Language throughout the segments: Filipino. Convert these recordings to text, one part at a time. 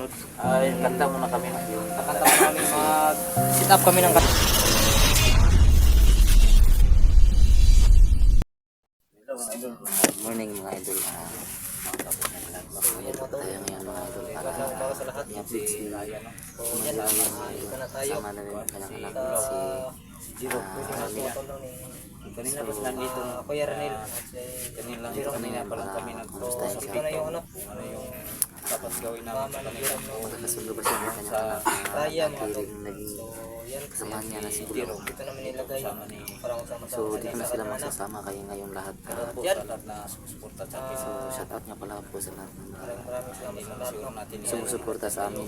sunod ay kanta muna kami ng yung Kakanta ko kami mag-sit up kami ng Good morning mga idol. Tayo ngayon mga idol para sa lahat. i-update si Yan, kasama na rin ang kanyang anak si Jiro. Kanina pa sila dito. Kuya Ranil. Kanina pa lang kami nag-usap Ito na yung ano. ano yung dapat gawin namin sa kanila. magkakasundo ba siya ng kanyang anak Raya na mga tol. naging So, yan. kasamahan niya na si Jiro. Bulo. Ito namin nilagay. Parang sama-sama So di ko na sila magsasama kayo ngayong lahat. Po sa lahat na suporta sa akin. So shout out nga pala po sa lahat ng Maraming salamat sa lahat. Sure natin yan. sumusuporta sa amin.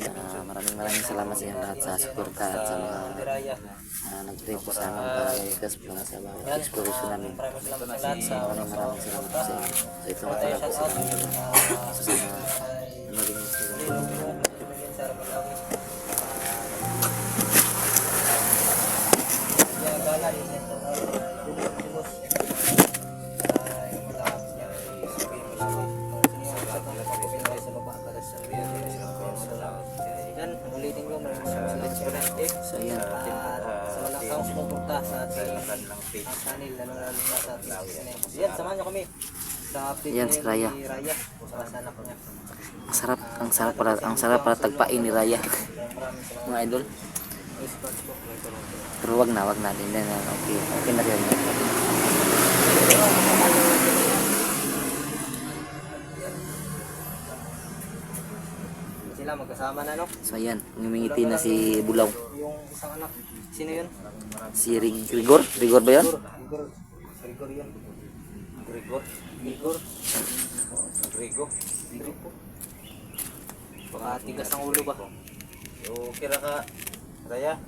Maraming salamat sa inyong lahat sa suporta at sa mga Raya. nag-pray po sa amin para i-gas po na sa bawat exploration namin. Maraming salamat sa lahat sa Maraming salamat po sa inyo. So ito nga pala po sa maging yan, ulitin ko maraming salamat so yan. sa walang kaong sumuporta sa ating Kanilang page. channel, lalo na sa ating yan, samahan nyo kami sa update Yan, si Raya. ni Raya sa anak niya. Ang sarap pala tagpain ni Raya. Mga idol. Pero wag na din na okay na rin. Sila magkasama na, no? So ayan, ngumingiti na si Bulaw. Yung isang anak, sino yun? Si Rigor ba yan? Grigor yun. Grigor. Grigor. Grigo. Baka tigas ang ulo ba? So, kira ka, Raya.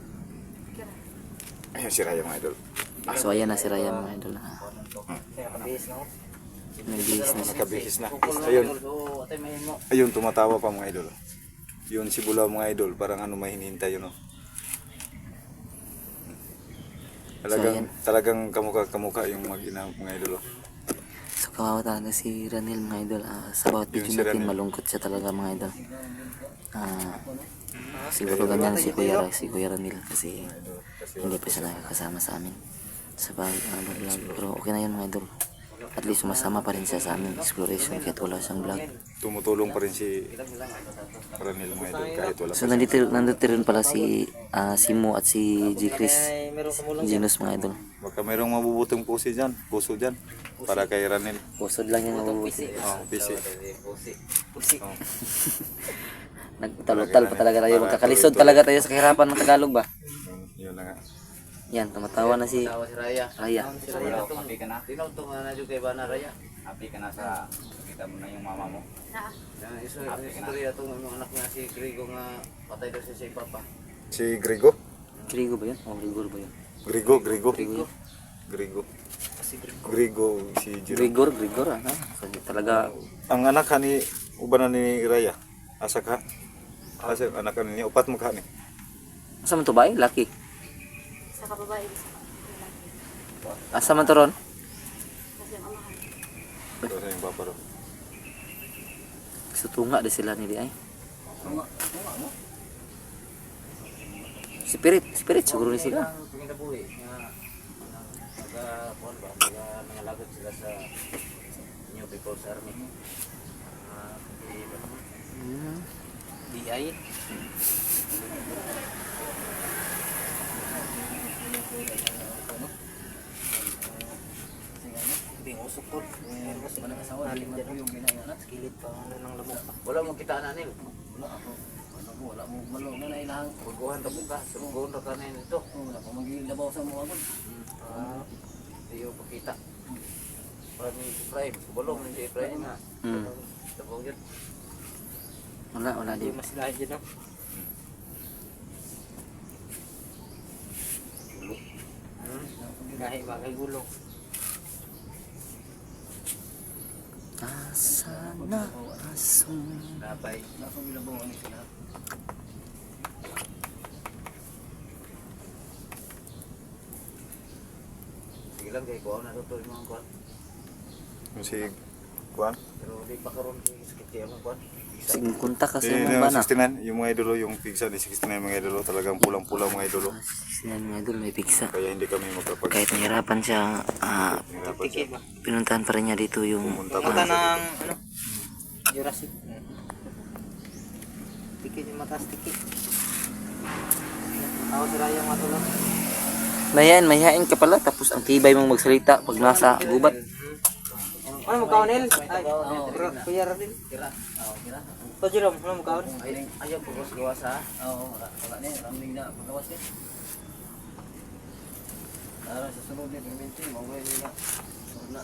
Ayun si Raya mga idol. So ayan na si Raya mga idol. Kaya nakabihis na ako. Nagbihis na siya. Nakabihis na. Ayun, So, atay mahin mo. ayun tumatawa pa mga idol. Yun si Bulaw mga idol, parang ano may hinihintay yun. Oh. Talagang kamukha yung mag-ina mga idol. Oh. So kawawa talaga si Ranil mga idol. Sa bawat Yun video si natin Ranil. malungkot siya talaga mga idol. Siguro ganyan si Kuya Ranil kasi hindi pa siya nakakasama sa amin sa vlog. Pero okay na yun mga idol. At least sumasama pa rin siya sa amin exploration kahit wala siyang vlog. Tumutulong pa rin si Ranil mga idol kahit wala So pa siya. nandito rin pala si Mo at si G. Chris Ay, meron kumulong dyan. Genus mga idol. Baka mayroong mabubutong puso dyan para kay Ranil. Pusod lang yan mabubuti. Oh, busy. Pusik. Oh. Nagtalutal pa talaga tayo. Magkakalisod talaga tayo sa kahirapan ng Tagalog ba? Yun na nga. Yan, tumatawa na si Tawa si Raya. Raya. Si Raya, happy ka na. Tinutong na dyan kay Bana Raya. Happy ka na sa kita mo na yung mama mo. Istorya itong yung anak niya si Grigo nga patay daw siya sa papa. Si Grigo? Grigo ba yun? O Grigor ba yun? Grigo. Grigo. Grigo si Jiro. Grigor ano? Kasi talaga Ang anak ka ni uban na ni Raya. Asa ka? Asa anak ka ni upat mo ka ni. asa man to ba? Lucky. Sa kababae, Asa man to ron? kasi ang amahan. Ito sa yung papa ro. Sutunga di sila nili ay. Spirit siguro ni sila. Pinabuhi nga nagkakuhan ba? Nangalagod sila sa New People's Army. DI. Usok ko. Nalim dyan yung ginagawa. Skillet pa. Nang lamok pa. Wala mo kita nanil. Wala mo malo na nailang. Pagkuhan ka mo ka. Sumuguhan ka na ito. Wala ko magilabaw sa mga agad. Iyo pakita. Para ni Efraim. Subulong ni Efraim na. Tabong yun. Wala Hindi di. masilahin dyan, no? Gahi ba kay gulong. Asa na asong Napay. Nasong gilabaw ang sila. Sige lang kay kuha na ito yung mga kuha. Yung si Kuan. Pero di pa karoon yung sakit kaya mga kuha. Sige, kontak kasi Yung mo ba na? 69, yung mga idolo, yung pigsa ni 69 mga idolo, talagang pulang-pula mga idolo. Yan mga idol, may pigsa. Kaya hindi kami magkapag... Kahit nahirapan siya, Nahirapan siya. pinuntahan pa rin niya dito yung Pumunta Mata pa siya ng, dito. ano? Jurassic. Tiki, yung mataas tiki. Ako si Raya matulog. mayayain ka pala, tapos ang tibay mong magsalita pag nasa gubat. Ano mo kaon, El? Ay, Kuya Radil. O, Jerome, ano mo kaon? Ayaw po ko gawa sa. Oo, wala na yun. Raming na pagkawas yun. Para sa sunod niya, piminti, mawala nila. Sunod na.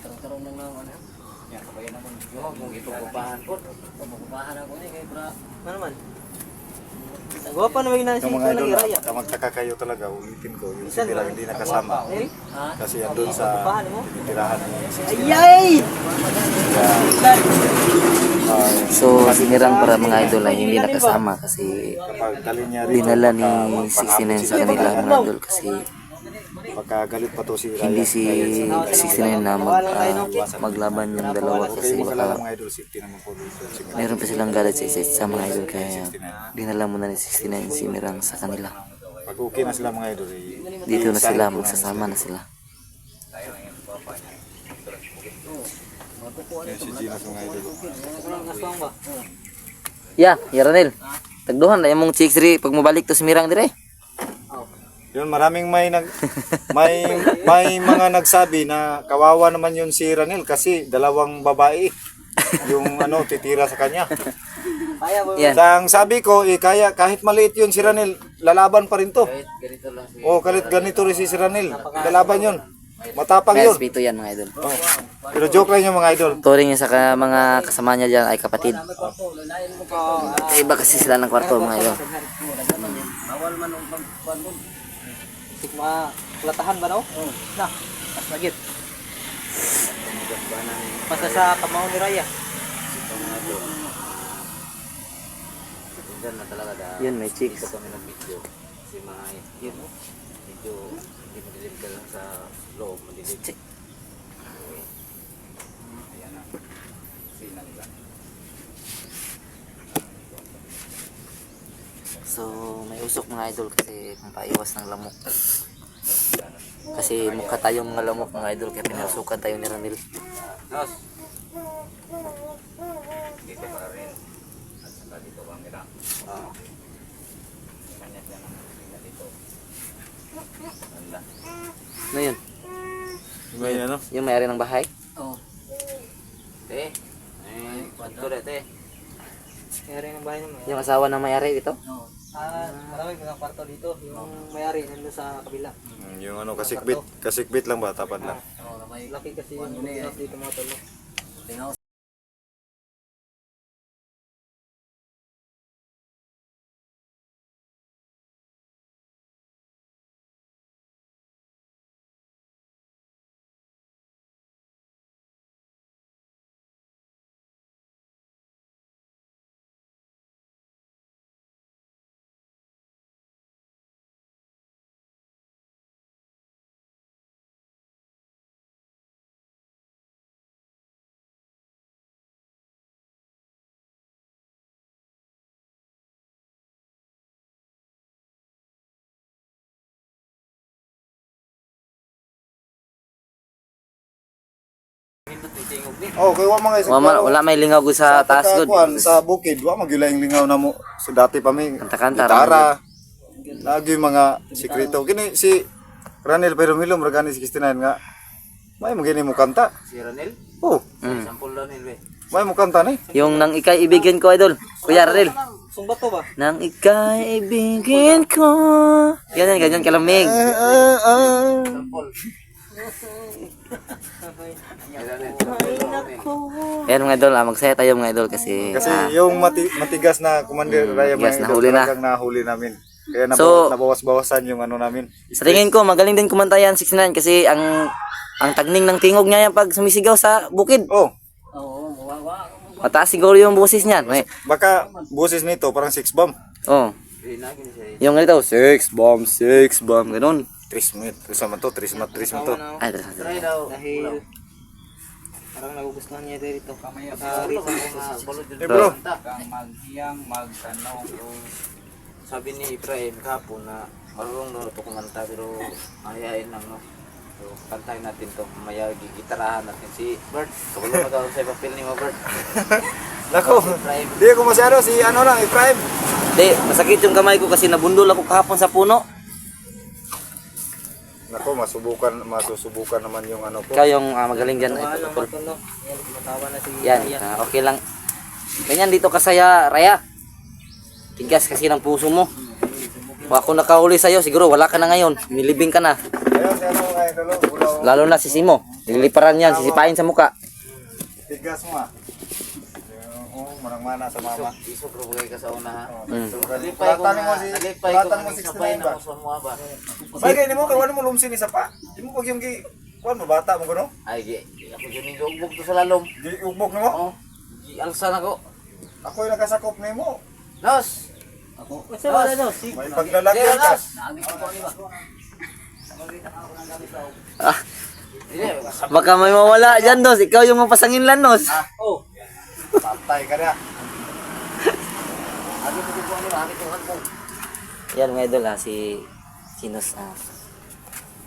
Tarong-tarong lang lang, ano? Yan, kabayan ako. Yo, kung ipukupahan ko. Pagkukupahan ako niya, kaya para... Ano man? Gawa pa naman na si Yung mga idol, Raya. magtaka kayo talaga, ulitin ko, yung si Tira hindi nakasama. El? Kasi andun sa Kupahan mo? tirahan ni 69. Ayay! So, sinirang para mga idol ay hindi nakasama kasi Kapag dali niya rin, dinala ni 69 sa kanila mga idol kasi pagkagalit pa to si Raya. hindi si 69 na maglaban yung dalawa kasi Huwag ka lang baka mga idol, safety naman po dito. meron pa silang galit sa isa't isa mga idol kaya dinala muna ni 69 si Mirang sa kanila. Pag okay na sila mga idol, Dito na sila, magsasama na sila. yan si Gina sa mga idol. Anong aswang ba? Yaranel. Tagduhan na yung mong chicks ri pag mabalik to si Mirang dire. Yun, maraming may mga nagsabi na kawawa naman yun si Ranel kasi dalawang babae yung titira sa kanya. Kaya mo. Yan. Ang sabi ko, kaya kahit maliit yun si Ranel, lalaban pa rin to. Kahit ganito lang si. Oh, kahit ganito rin si Ranel, lalaban yun. Matapang Kaya yun. spito yan mga idol. Oh. Pero joke lang yung mga idol. Turing niya sa mga kasama niya dyan ay kapatid. Iba kasi sila ng kwarto mga idol. Bawal man ang pagkuhan mo. Sigma, platahan ba no? Oo. Na, mas lagit. Basta sa kamao ni Raya. Diyan na talaga da. Yun, may chicks. Dito kami nag-video. Kasi mga yun, medyo hindi madilim ka lang sa loob, madilim. Ayan na. Sinang lang. So, may usok mga idol kasi pampaiwas ng lamok. Kasi mukha tayong mga lamok mga idol kaya pinasukan tayo ni Ranil. Nos. Dito para rin. At saka dito camera. Kanya siya ng tingnan dito. Ganda. Ano yun? May ano? Yung may-ari ng bahay? Oo. Te. Kwanto rin te. Kaya rin ang bahay naman. Yung asawa ng may-ari dito? Oo. Marami mga kwarto dito. Yung may-ari nandun sa kabila. Yung kasikbit lang ba? Tapat lang. Oo, laki kasi yung pinos dito mga tolo. Oh, kay wa mga isip. Wala may lingaw ko sa taas good. Sa bukid, wa magyulaing lingaw na mo. So dati pa may Kanta-kanta, gitara. Lagi mga sikreto. Kini si Ranel pero milom ragani 69 nga. May magini mo kanta. Si Ranel. Oh, Sampol lang nilwe. may mo kanta ni. Yung nang ikay ibigin ko idol. Kuya Ranil. Sumbat to ba? Nang ikay ibigin ko. Ganyan kalamig. Sampol. Ayan mga idol, magsaya tayo mga idol kasi Yung matigas na Commander Raya matigas mga na huli na. talagang nahuli namin. Kaya So, nabawas-bawasan yung namin. sa tingin ko magaling din kumanta yan 69 kasi ang tagning ng tingog niya yan pag sumisigaw sa bukid. Oh, Oo, wawa. Mataas siguro yung boses niyan. baka boses nito parang 6 bomb. Oh. Yung ganito, 6 bomb, ganun. 3 minutes. Sama to, 3 minutes to. Ay, Try daw. Dahil Parang nagugustuhan niya dito. Kamaya Sorry, balod Eh, bro. kang maghiyang magtanong sabi ni Ibrahim kahapon na marunong daw ito kumanta pero mayayain lang no. So kantahin natin to, mamaya gigitarahan natin si Bert. Kabalo na daw sa papel ni mo Bert. Nako, Ibrahim. di ko masyado si ano lang, Efraim. Di, masakit yung kamay ko kasi nabundol ako kahapon sa puno. Nako, masusubukan naman yung ano ko. Ikaw yung magaling dyan. Tawa Ito, lang tol. Marton, no? Yan, tumatawa na si Yan, Raya. okay lang. Ganyan dito kasaya, Raya. Tigas kasi ng puso mo. Kung ako nakahuli sa'yo, siguro wala ka na ngayon. Nilibing ka na. Ayun, si ano nga idol, bulaw. Lalo na si Simo. Nililiparan yan, sisipain sa muka. Tigas mo ah. Oo, manang-mana sa mama. Isok ro kay ka sa una ha. Mm. So alipay ko Kulatan mo nga, si- alipay ko kulatan mo nga 69 sabay ba? na mo sa mga ba. Bagay ni mo, kay wala mo lumsin isa pa. Di mo pag yung kuwan mo, bata mo gano? Ay gi, ako gini ugbog to sa lalom. Di ugbog na mo. Oh, gi alsa na ko. Ako yung nakasakop na mo. Nos. Kasi wala no, si May paglalagyan ka. Nos. Ah, Dili, baka may mawala dyan, Nos. Ikaw yung mapasangin lang, Nos. oh, Patay ka na. agi mo ko ano, agi to mo. Yan, mga idol, si Nos.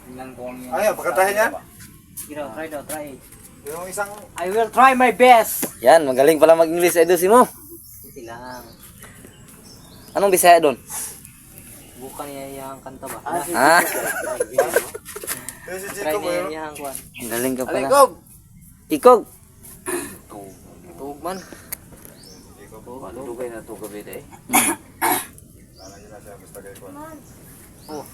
Tingnan ko ang Ayaw, pagkatahin yan. try daw, try. Yung isang I will try my best. Yan, magaling pala mag-English, idol, Simo. Ito lang. Anong Bisaya doon? Bukan niya yung kanta ba? Ha? yung si Try Chico mo niya yun. yung kuwan. Ang galing ka pala. Alikog. Ikog. Tuog man. Dugay na to gabi dai.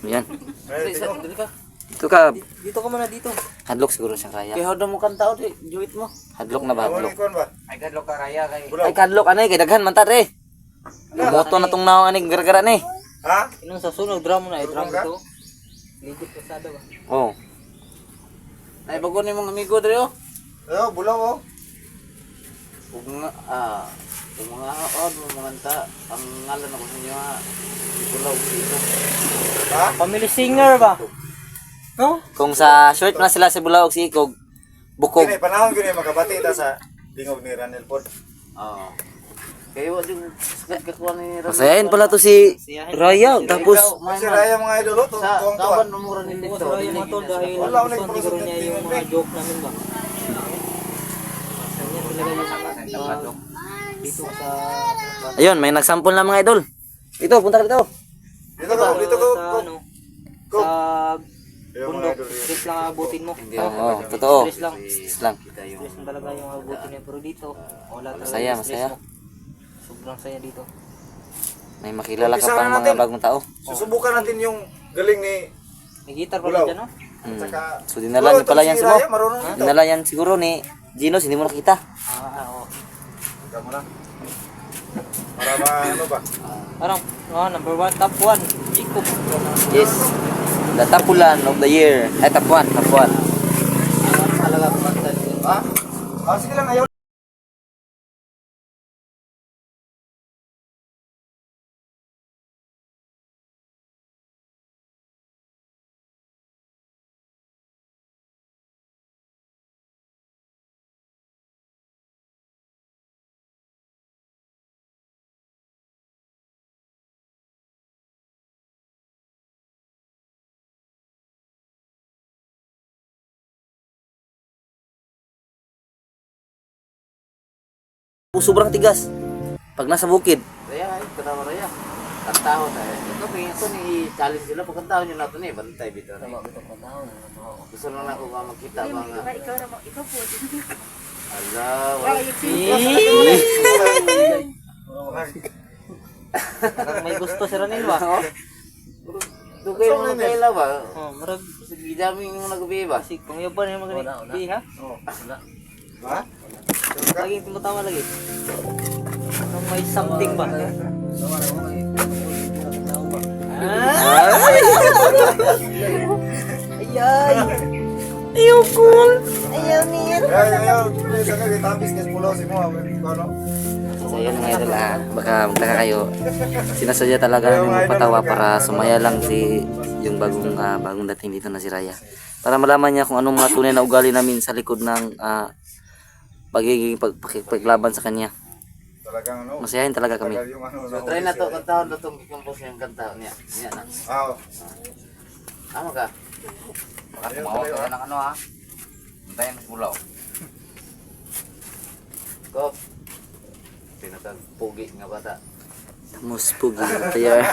Yan. Ay, Chico. Dili ka. Ito ka, Dito ka muna dito. hadlok siguro siyang kaya. Kay hawda mo kanta o di juit mo. Hadlok na ba? Ano Hadlok. ni kuwan ba? Ay kadlo ka raya kay. Bulaw. Ay, kadlok, anay, kay daghan, mantad eh. Moto na tong naong aning gara-gara ni. Ha? Inong sa sunog, drum na, drum ka? ito. Ligit pasada ba? Oh. Ay bago ni mong amigo diri oh. Ayaw, bulaw oh. Ug nga kung mga mo mga anta ang ngalan ako sa inyo ha. Bulaw dito. Ha? Family singer ba? No? Kung sa short na sila si Bulaog si Ikog, bukog. Kini panahon gini magabati ta sa dingog ni Ranel Pod. Oo. Kaya wa din sakit ka kuha ni Ron. Masayain pala to si Raya. Tapos, Si Raya mga idol oh, sa tuwang kawan tuwa. mo mura ni Oo, dito. sa yung mga tol dahil Wala, wala, gusto siguro niya yung mga joke namin ba? Kanya talaga yung dito sa ayun, may nagsample na mga idol. Dito, punta ka dito. Dito ko, dito ko. sa ano Go. sa Ayun, mga bundok, idol. stress lang abutin mo. Oo, totoo. Stress lang. Stress lang. Stress lang talaga yung abutin niya pero dito wala talaga. Masaya, yung stress masaya. mo. Sobrang saya dito. May makilala ka Umpisa pang na mga natin. bagong tao. Susubukan natin yung galing ni May guitar pa Bulaw. rin dyan, no? Hmm. Saka So dinala niyo pala yan si sa mo. Raya, marunong dito. Dinala yan siguro ni Ginos, hindi mo nakita. Oo. Ikaw mo na. Para ano ba? Parang, number 1, top 1. Jacob. Yes. The tapulan of the year. Ay, top 1, top 1. Talaga kumanta. Ha? Ah, sige lang, ayaw. Sobrang tigas. Pag nasa bukid. Raya ay kanawa raya. Kantaho na. Ito kay ito ni challenge sila pagkantaho niyo nato ni bantay bitaw ni. Gusto lang ako nga makita mga Ikaw na mo, ikaw po. ala wala. Parang may gusto si Ranil ba? Dugay mo na kaila ba? Oh, marag. Sige daming mo nagabi ba? Kasi kung yaban yung mga ganit. Ha? Ha? Lagi tumatawa lagi. Parang may something ba? Ayay! Ayoko! Ayaw niya! Ayaw. Saka gitapis kasi pulaw si mo. Ano? So yun mga idol, baka magtaka kayo. Sinasadya talaga namin magpatawa para sumaya lang si yung bagong dating dito na si Raya. Para malaman niya kung anong mga tunay na ugali namin sa likod ng pagiging paglaban sa kanya. Talagang ano. Masayahin talaga kami. Talagang yung ano. So try na to, kantahon na itong kikompose yung kantahon niya. Niya na. Ah, Tama ka? Baka tumawag ka ng ano ha? Antayin mo sa bulaw. Kop. Pinatagpugi nga bata. Most pugi player.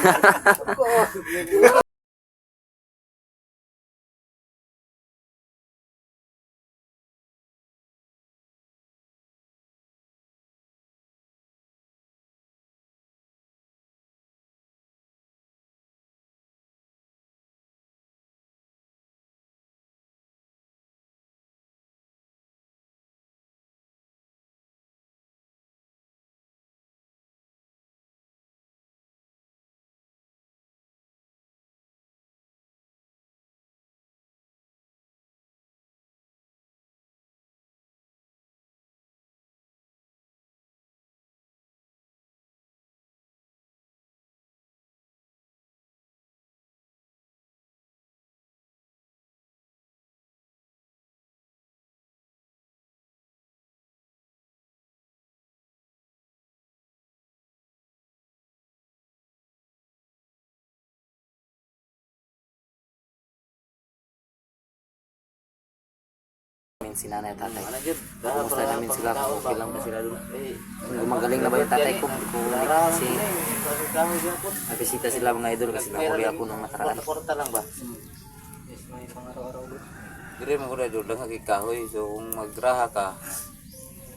Si nanay at tatay. Ano dyan? Kumusta namin sila kung okay lang ba sila doon. Eh, Gumagaling na ba yung tatay ko? Kasi kahoy gyapon. nabisita sila mga idol kasi nahuli ako nung nakaraan. Kwarta lang ba? Yes, may pang-araw-araw doon. Dire mo gud do lang kay kahoy so kung magraha ka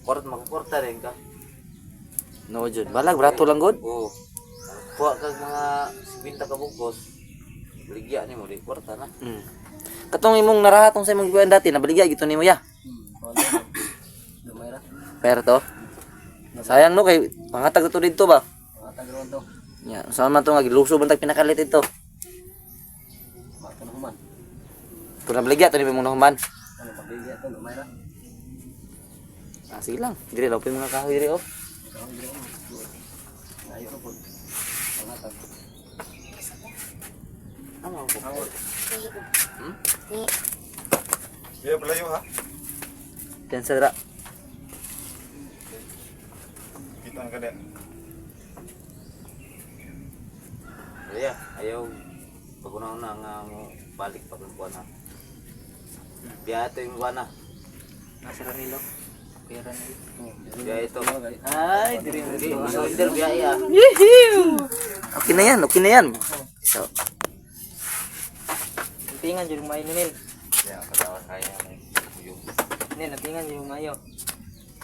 magkwarta rin ka. No, Jud. Balag, brato lang god. Oo. Kuha kag mga 50 ka bugos. Ligya nimo di kwarta na. Katong imong narahatong sa imong gibuan dati, nabaligya gito nimo ya. Gamay ra. Pero to. Sayang no kay pangatag to dito ba? Mga tagron to. Ya, saan man to nga giluso man tag pinakalit ito. Matunuman. Kung nabaligya to ni imong nahuman. Ano pabigya to, gamay ra. Ah, sige lang. Dire daw pa yung mga kahoy dire oh. Ayo ra po. Pangatag. Ano ko? Iya palayo ha. Diyan sa dira. Kita ka din. Kaya ayaw pag una nga mo balik pa kun na. Biya ito yung buwan na. Nasa Ranilo. Kaya Ranilo. Biya ito. Ay, diri mo Hindi, shoulder biya iya. Okay na yan, okay na yan. So, Tingan jud may nil. Ya, katawa kaya may yung Nil, natingan jud mayo.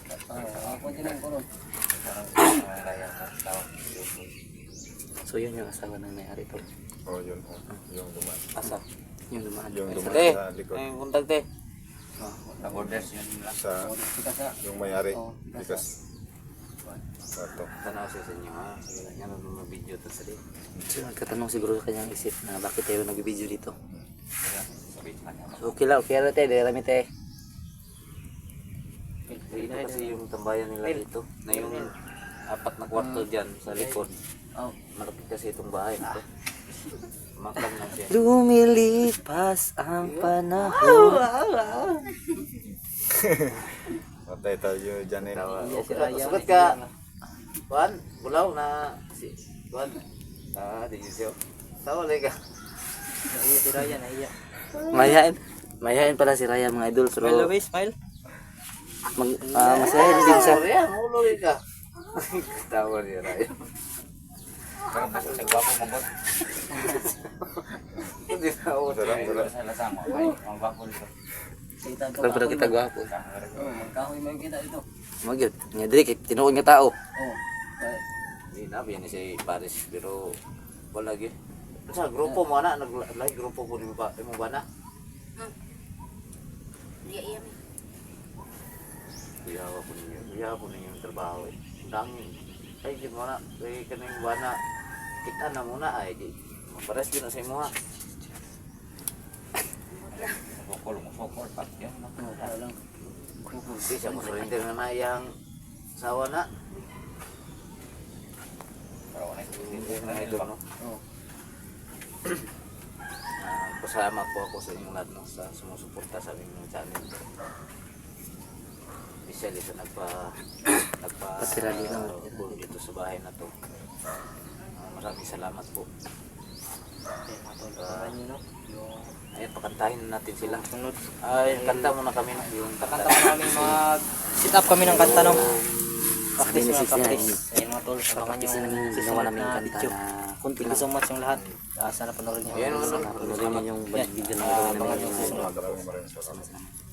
Ako din ang kulon. parang kaya mo tawag yung so yun yung asawa ng may-ari to. Oh, yun. Oh. Yung dumaan. asa. Yung dumaan. Yung Ay, dumaan te. sa likod. Ay, kundag te. Nag-orders yun lang. Sa Kita sa yung may-ari. Oh, Because sa to. Tanaw siya sa inyo ha. Nga nung mga video to sa dito. So, nagkatanong siguro sa kanyang isip na bakit tayo nag-video dito. Sabi sa kanya. So, okay lang, okay lang te, dahil rami te. Ito kasi yung tambayan nila dito. Na yung apat na kwarto dyan sa likod. Oh, Malapit kasi itong bahay na to. Maklang na siya. Lumilipas ang panahon. Patay tayo dyan eh. Tawa. iya si Raya. Sugat ka. Juan, bulaw na si Juan. Di siya. Tawa lagi ka. iya si Raya na iya. Mayain pala si Raya mga idol. So, Smile away, smile. masayahin din siya. Raya, mulo lagi ka. Tawa niya Raya. Pero mas nagwapo mo bot. Hindi na ako. Sa lasang mo. Ang gwapo dito. Kita to. Pero pala kita gwapo. Oh, magkahoy mo yung kita dito. Magyod. Nga dili, tinuod nga tao. Oh. Hindi na, yan si Paris. Pero wala lagi. Sa grupo mo na, nag-like grupo ko ni mo ba na? Iya mi. Iyawa po ninyo yung trabaho eh. Dangin. Ay, di mo na. Kaya kanang buwana. Kita na muna ay di. Mapares din na sa imo ha. Sokol, pak yan. Lang. Hindi siya mo surrender na iyang sawa na. Hindi na ito no. Oh. Pasalamat po ako sa inyong lahat no, sa sumusuporta sa aming channel. especially sa Patira dito. dito sa bahay na to. Maraming salamat po. Ayun, pakantahin natin sila. Ay, kanta muna kami no? Yung Kanta pa namin sit up kami ng kanta no. Practice ni mga 69, practice. Ayun mga tol, abangan Practice yung namin ginawa namin kanta video. na Thank you so much yung lahat. Sana panoorin niyo. Ayan, ano? Panoorin niyo yung video na gawin namin. Abangan niyo yung susunod. Maraming salamat.